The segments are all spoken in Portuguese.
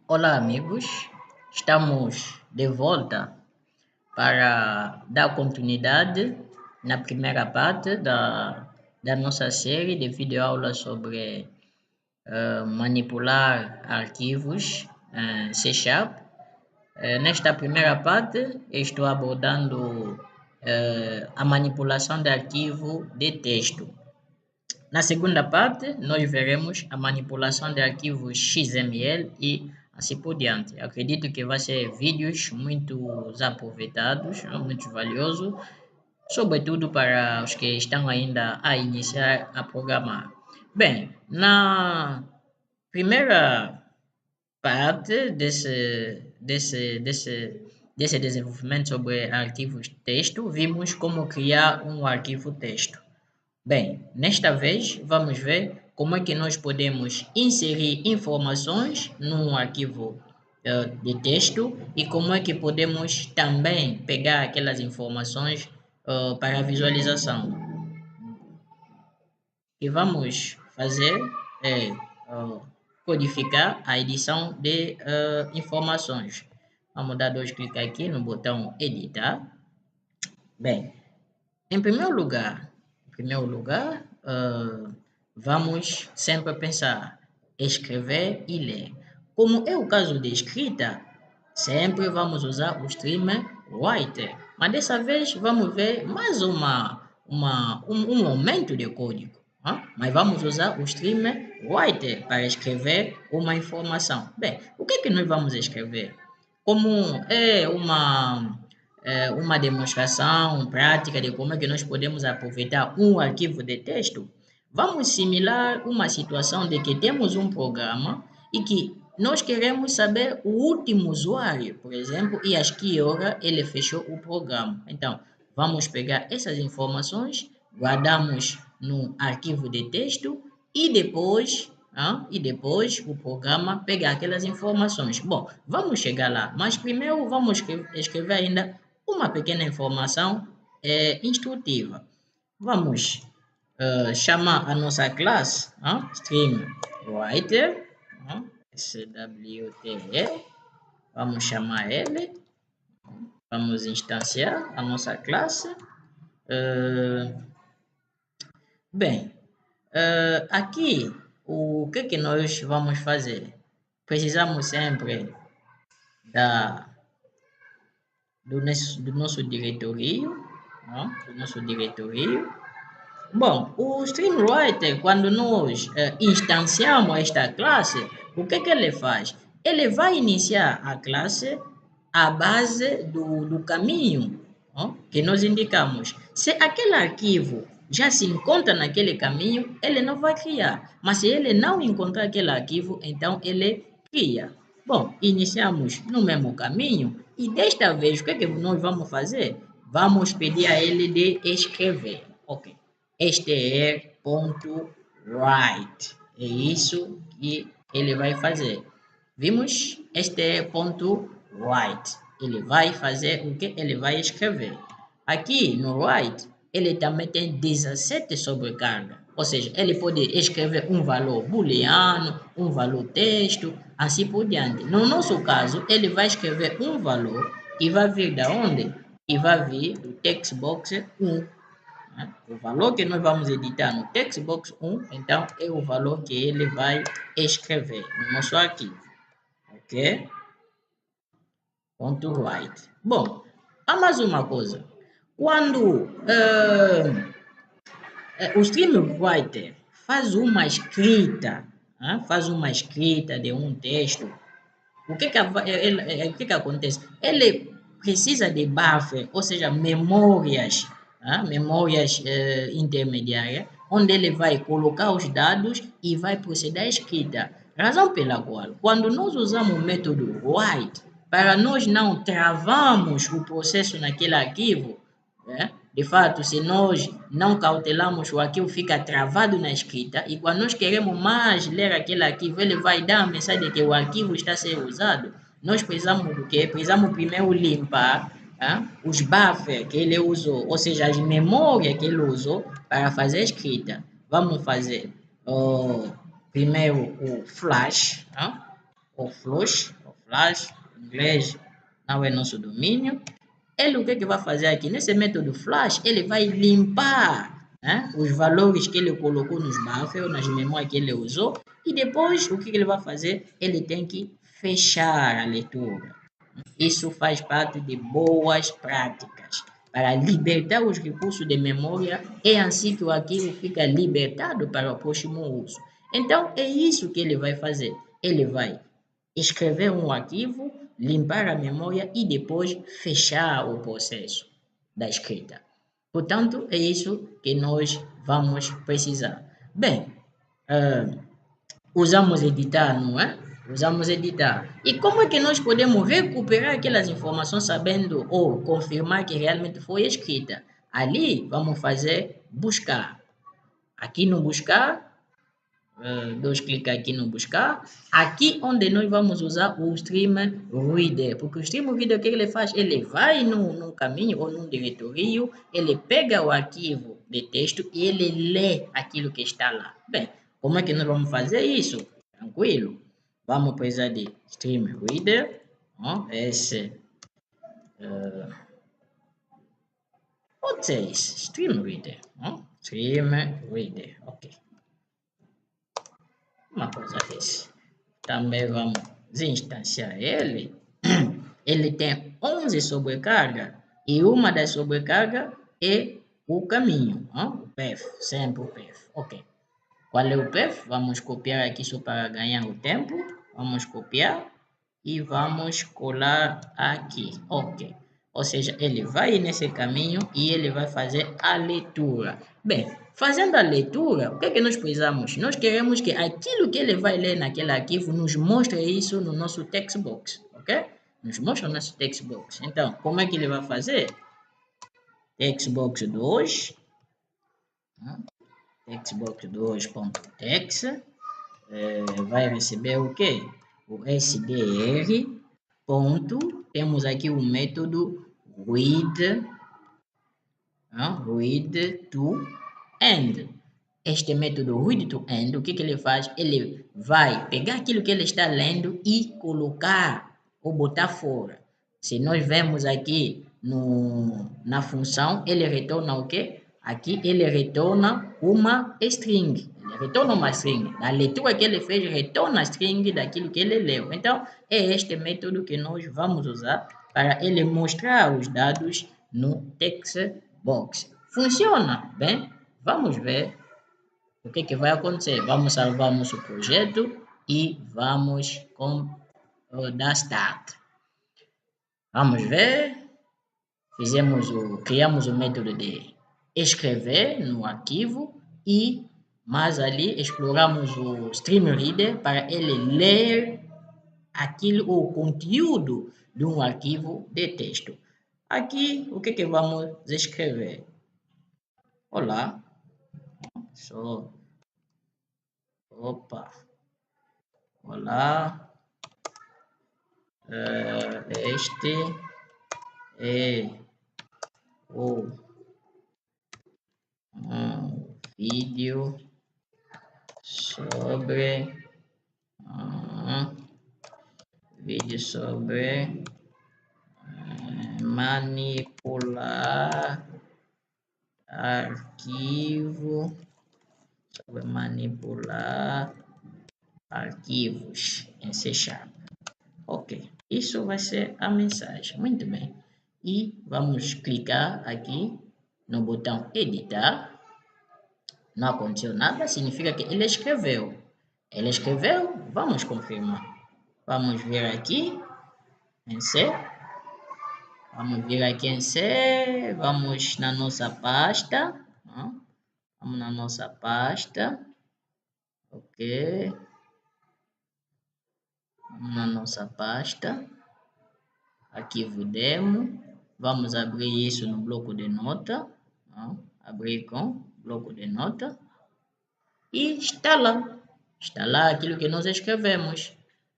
Olá, amigos. Estamos de volta para dar continuidade na primeira parte da nossa série de videoaulas sobre manipular arquivos C Sharp. Nesta primeira parte, estou abordando a manipulação de arquivo de texto. Na segunda parte, nós veremos a manipulação de arquivos XML e assim por diante. Acredito que vai ser vídeos muito aproveitados, muito valiosos, sobretudo para os que estão ainda a iniciar a programar. Bem, na primeira parte desse desenvolvimento sobre arquivos texto, vimos como criar um arquivo texto. Bem, nesta vez vamos ver como é que nós podemos inserir informações num arquivo de texto e como é que podemos também pegar aquelas informações para visualização. O que vamos fazer é codificar a edição de informações. Vamos dar dois cliques aqui no botão editar. Bem, em primeiro lugar, vamos sempre pensar, escrever e ler. Como é o caso de escrita, sempre vamos usar o streamwriter. Mas dessa vez vamos ver mais um aumento de código. Mas vamos usar o streamwriter para escrever uma informação. Bem, o que é que nós vamos escrever? Como é uma demonstração prática de como é que nós podemos aproveitar um arquivo de texto, vamos simular uma situação de que temos um programa e que nós queremos saber o último usuário, por exemplo, e às que hora ele fechou o programa. Então, vamos pegar essas informações, guardamos no arquivo de texto e depois o programa pegar aquelas informações. Bom, vamos chegar lá, mas primeiro vamos escrever ainda uma pequena informação instrutiva. Vamos chamar a nossa classe StreamWriter, SWTE, vamos chamar ele, vamos instanciar a nossa classe. Bem, aqui o que nós vamos fazer? Precisamos sempre do nosso diretório, Bom, o StreamWriter, quando nós instanciamos esta classe, o que ele faz? Ele vai iniciar a classe à base do caminho que nós indicamos. Se aquele arquivo já se encontra naquele caminho, ele não vai criar. Mas se ele não encontrar aquele arquivo, então ele cria. Bom, iniciamos no mesmo caminho e desta vez o que nós vamos fazer? Vamos pedir a ele de escrever. Ok. str.write. É isso que ele vai fazer. Vimos str.write. Ele vai fazer o que? Ele vai escrever. Aqui no write, ele também tem 17 sobrecarga. Ou seja, ele pode escrever um valor booleano, um valor texto, assim por diante. No nosso caso, ele vai escrever um valor e vai vir da onde? E vai vir do textbox 1. O valor que nós vamos editar no textbox 1, então, é o valor que ele vai escrever no nosso arquivo. Ok? .write. Bom, há mais uma coisa. Quando o StreamWriter faz uma escrita de um texto, o que acontece? Ele precisa de buffer, ou seja, memórias intermediárias, onde ele vai colocar os dados e vai proceder à escrita. Razão pela qual, quando nós usamos o método write, para nós não travarmos o processo naquele arquivo, de fato, se nós não cautelamos, o arquivo fica travado na escrita e quando nós queremos mais ler aquele arquivo, ele vai dar a mensagem de que o arquivo está a ser usado. Nós precisamos do quê? Precisamos primeiro limpar os buffers que ele usou, ou seja, as memórias que ele usou para fazer a escrita. Vamos fazer primeiro o flush, Flash, inglês não é nosso domínio. Ele o que vai fazer aqui? Nesse método flash, ele vai limpar, né, os valores que ele colocou nos buffers, nas memórias que ele usou, e depois o que ele vai fazer? Ele tem que fechar a leitura. Isso faz parte de boas práticas para libertar os recursos de memória e assim que o arquivo fica libertado para o próximo uso. Então, é isso que ele vai fazer. Ele vai escrever um arquivo, limpar a memória e depois fechar o processo da escrita. Portanto, é isso que nós vamos precisar. Bem, usamos editar, não é? Usamos editar. E como é que nós podemos recuperar aquelas informações sabendo ou confirmar que realmente foi escrita? Ali, vamos fazer buscar. Aqui no buscar, dois cliques aqui no buscar. Aqui onde nós vamos usar o Stream Reader, porque o Stream Reader o que ele faz? Ele vai num caminho ou num diretório, ele pega o arquivo de texto e ele lê aquilo que está lá. Bem, como é que nós vamos fazer isso? Tranquilo. Vamos precisar de Stream Reader. Esse pode ser esse, Stream Reader. Stream Reader, ok. Uma coisa desse. Também vamos instanciar ele. Ele tem 11 sobrecargas e uma das sobrecargas é o caminho, o path, sempre o path. Ok. Qual é o path? Vamos copiar aqui só para ganhar o tempo. Vamos copiar e vamos colar aqui. Ok. Ou seja, ele vai nesse caminho e ele vai fazer a leitura. Bem, fazendo a leitura, o que é que nós precisamos? Nós queremos que aquilo que ele vai ler naquele arquivo nos mostre isso no nosso text box, ok? Nos mostra o nosso text box. Então, como é que ele vai fazer? Textbox 2, textbox2.text, vai receber o quê? O SDR, ponto, temos aqui o método read to end. Este método read to end, o que ele faz? Ele vai pegar aquilo que ele está lendo e colocar ou botar fora. Se nós vemos aqui na função, ele retorna o quê? Aqui ele retorna uma string. Ele retorna uma string. Na leitura que ele fez, retorna a string daquilo que ele leu. Então, é este método que nós vamos usar para ele mostrar os dados no text box. Funciona? Bem, vamos ver o que vai acontecer. Vamos salvar nosso projeto e vamos dar start. Vamos ver. Criamos o método de escrever no arquivo e mais ali exploramos o Stream Reader para ele ler o conteúdo de um arquivo de texto. Aqui, o que vamos escrever? Olá, olá, este é o vídeo sobre manipular arquivos em C#. Ok, isso vai ser a mensagem. Muito bem. E vamos clicar aqui no botão editar. Não aconteceu nada, significa que ele escreveu. Ele escreveu, vamos confirmar. Vamos vir aqui em C. Vamos vir aqui em C. Vamos na nossa pasta. Vamos na nossa pasta. Ok. Vamos na nossa pasta. Arquivo demo. Vamos abrir isso no bloco de nota. Abrir com bloco de nota. E está lá. Está lá aquilo que nós escrevemos.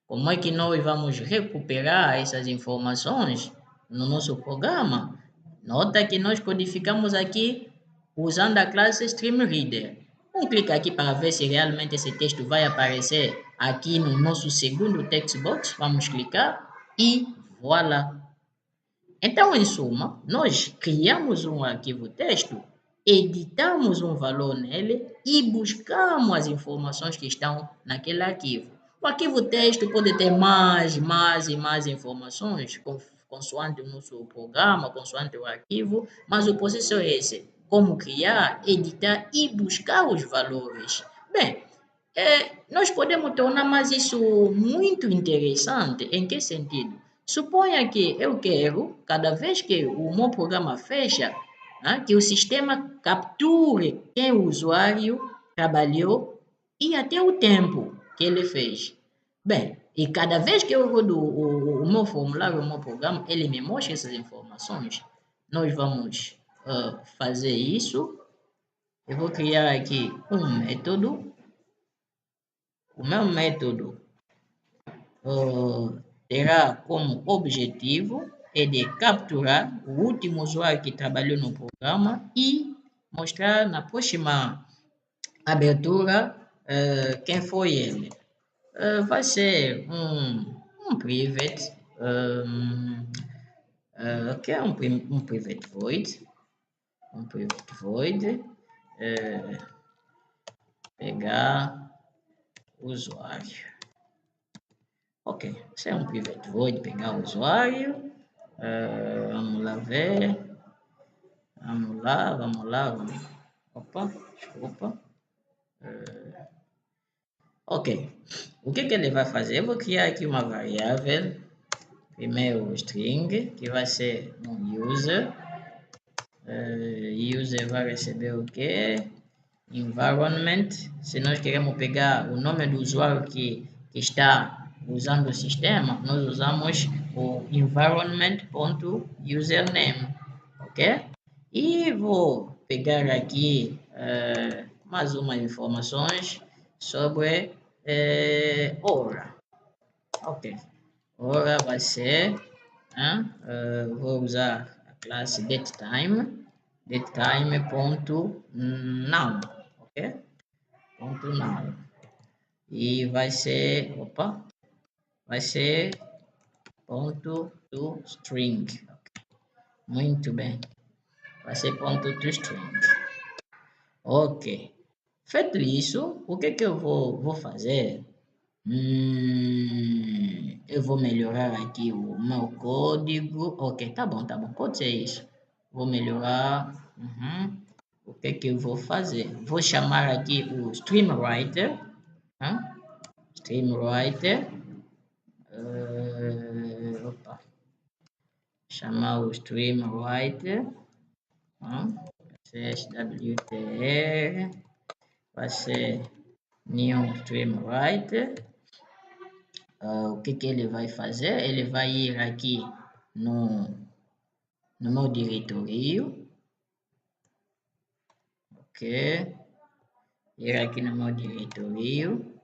Como é que nós vamos recuperar essas informações no nosso programa? Nota que nós codificamos aqui usando a classe StreamReader. Vamos clicar aqui para ver se realmente esse texto vai aparecer Aqui no nosso segundo text box, vamos clicar e voilà. Então, em suma, nós criamos um arquivo texto, editamos um valor nele e buscamos as informações que estão naquele arquivo. O arquivo texto pode ter mais e mais informações, consoante o nosso programa, consoante o arquivo, mas o processo é esse: como criar, editar e buscar os valores. Bem, nós podemos tornar mais isso muito interessante. Em que sentido? Suponha que eu quero, cada vez que o meu programa fecha, né, que o sistema capture quem o usuário trabalhou e até o tempo que ele fez. Bem, e cada vez que eu rodo o meu formulário, o meu programa, ele me mostra essas informações. Nós vamos fazer isso. Eu vou criar aqui um método. O meu método terá como objetivo de capturar o último usuário que trabalhou no programa e mostrar na próxima abertura quem foi ele. Vai ser um private, que é um private void, pegar usuário. Ok, isso é um private void, pegar o usuário. Vamos lá ver. Vamos lá. Opa, desculpa. Ok, o que ele vai fazer? Eu vou criar aqui uma variável, primeiro string, que vai ser um user. User vai receber o quê? Environment. Se nós queremos pegar o nome do usuário que está usando o sistema, nós usamos o environment.username, ok? E vou pegar aqui mais umas informações sobre hora. Ok, hora vai ser, vou usar a classe datetime.now, ok? Ponto now. E vai ser, vai ser ponto to string. Muito bem. Vai ser ponto to string. Ok. Feito isso, o que eu vou fazer? Eu vou melhorar aqui o meu código. Ok, tá bom. Pode ser isso. Vou melhorar. O que eu vou fazer? Vou chamar aqui o StreamWriter. StreamWriter. Chamar o StreamWriter. SWTR. Vai ser new StreamWriter. O que ele vai fazer? Ele vai ir aqui no meu diretório. Ok. Ir aqui no meu diretório.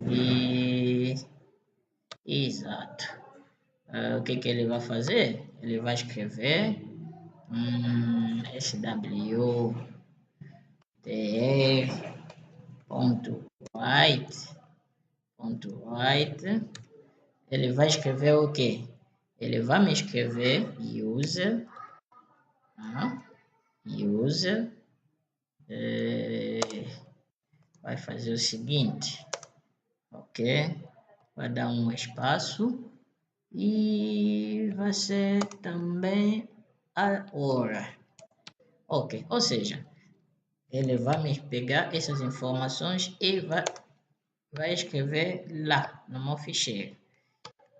E... Exato. O que ele vai fazer? Ele vai escrever swtr.write. Ele vai escrever o quê? Ele vai me escrever user. User. Vai fazer o seguinte. Ok? Vai dar um espaço. E vai ser também a hora. Ok, ou seja, ele vai me pegar essas informações e vai escrever lá no meu ficheiro.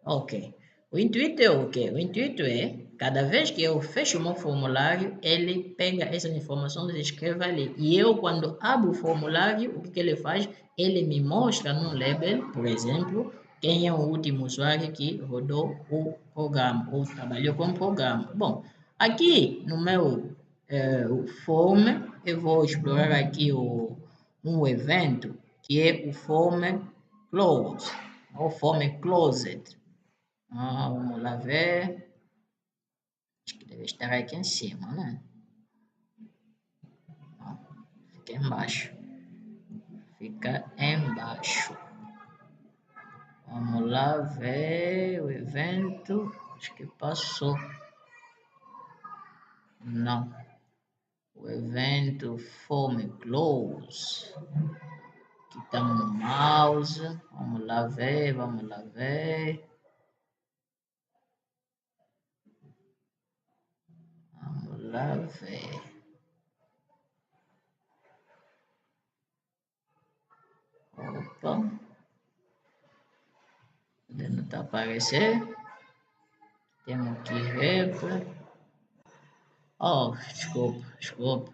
Ok, o intuito é o quê? O intuito é, cada vez que eu fecho o meu formulário, ele pega essas informações e escreve ali. E eu, quando abro o formulário, o que ele faz? Ele me mostra no label, por exemplo, quem é o último usuário que rodou o programa ou trabalhou com o programa. Bom, aqui no meu form, eu vou explorar aqui um evento que é o form close, ou form closed. Vamos lá ver. Acho que deve estar aqui em cima, né? Fica embaixo. fica embaixo. Vamos lá ver o evento. Acho que passou. Não. O evento Form Close. Aqui está no mouse. Vamos lá ver, vamos lá ver. Vamos lá ver. Opa. Não está aparecendo. Temos que ver. Oh, desculpa.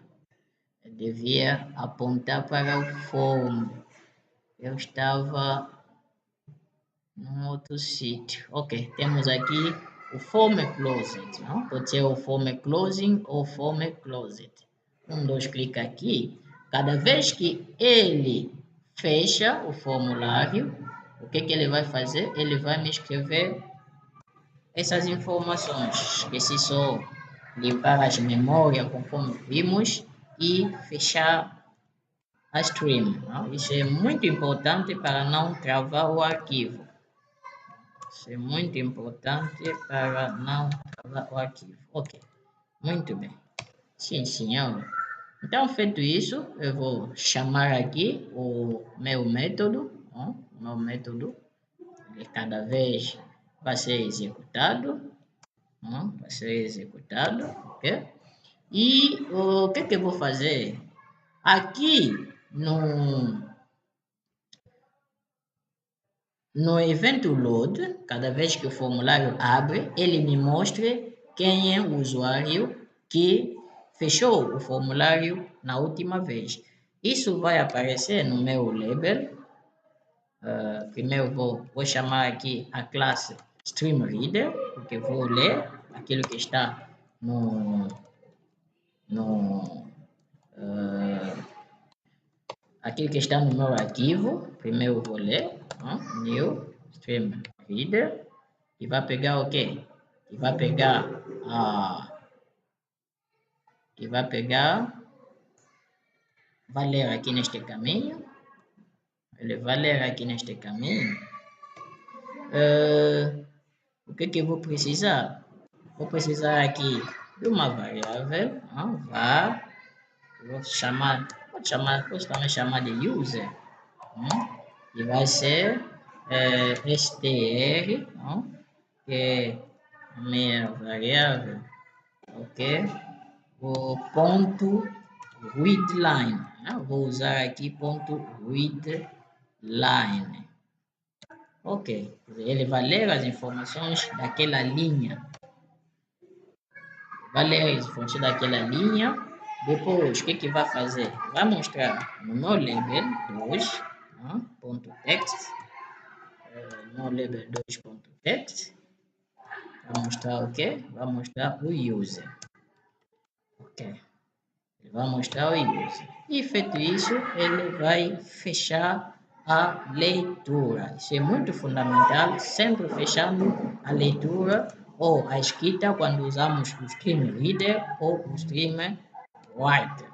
Eu devia apontar para o form. Eu estava num outro sítio. Ok, temos aqui o form closet, não? Pode ser o form closing ou form closet. Dois, clica aqui. Cada vez que ele fecha o formulário, o que ele vai fazer? Ele vai me escrever essas informações. Esqueci só limpar as memórias conforme vimos e fechar a stream. Não? Isso é muito importante para não travar o arquivo. Isso é muito importante para não travar o arquivo. Ok, muito bem. Sim, senhor. Então, feito isso, eu vou chamar aqui o meu método. Ó, o meu método, ele cada vez vai ser executado. Ó, vai ser executado, ok? E o que eu vou fazer? Aqui no evento load, cada vez que o formulário abre, ele me mostra quem é o usuário que fechou o formulário na última vez. Isso vai aparecer no meu label. Primeiro vou chamar aqui a classe StreamReader, porque vou ler aquilo que está no aquilo que está no meu arquivo. Primeiro vou ler, new stream reader, e vai pegar o quê? E vai pegar vai ler aqui neste caminho. Ele vai ler aqui neste caminho. O que eu vou precisar? Vou precisar aqui de uma variável, var. Posso também chamar de user, e vai ser str, que é a minha variável, ok? O ponto readline, vou usar aqui ponto readline, ok? Ele vai ler as informações daquela linha, Depois, o que vai fazer? Vai mostrar no meu label 2, ponto text, no label 2.text, vai mostrar o quê? Vai mostrar o user, ok? Ele vai mostrar o user. E feito isso, ele vai fechar a leitura. Isso é muito fundamental, sempre fechando a leitura ou a escrita quando usamos o Stream Reader ou o Stream Writer,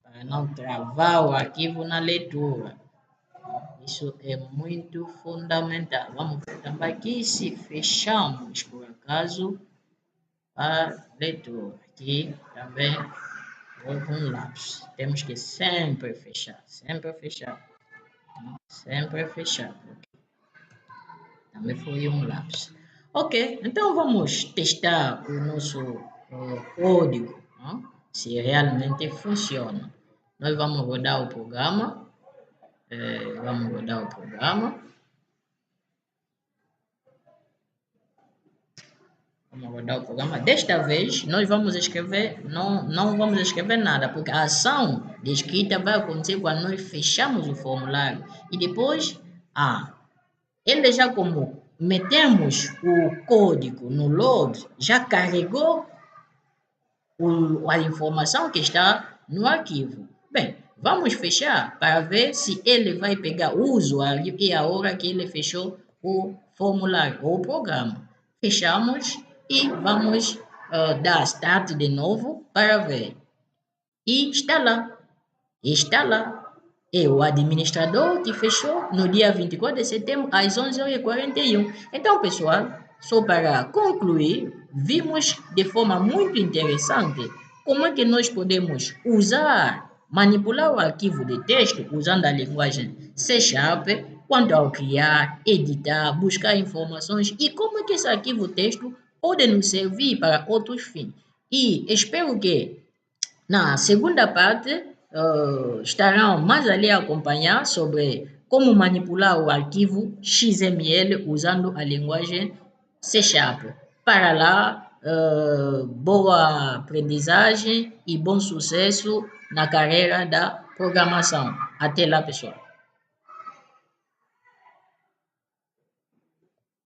para não travar o arquivo na leitura. Isso é muito fundamental. Vamos ver também aqui se fechamos, por acaso, a leitura. Aqui também houve um lapso. Temos que sempre fechar, sempre fechar. Também foi um lapso. Ok, então vamos testar o nosso código, se realmente funciona. Nós vamos rodar o programa. Desta vez, nós vamos escrever, não vamos escrever nada, porque a ação de escrita vai acontecer quando nós fechamos o formulário. E depois, ele já como metemos o código no load, já carregou a informação que está no arquivo. Bem, vamos fechar para ver se ele vai pegar o usuário e a hora que ele fechou o formulário ou o programa. Fechamos e vamos dar start de novo para ver. E está lá. E o administrador que fechou no dia 24 de setembro, às 11h41. Então, pessoal, só para concluir, vimos de forma muito interessante como é que nós podemos manipular o arquivo de texto usando a linguagem C#, quanto ao criar, editar, buscar informações e como é que esse arquivo texto pode nos servir para outros fins. E espero que na segunda parte, estarão mais ali a acompanhar sobre como manipular o arquivo XML usando a linguagem C#. Para lá, boa aprendizagem e bom sucesso na carreira da programação. Até lá, pessoal.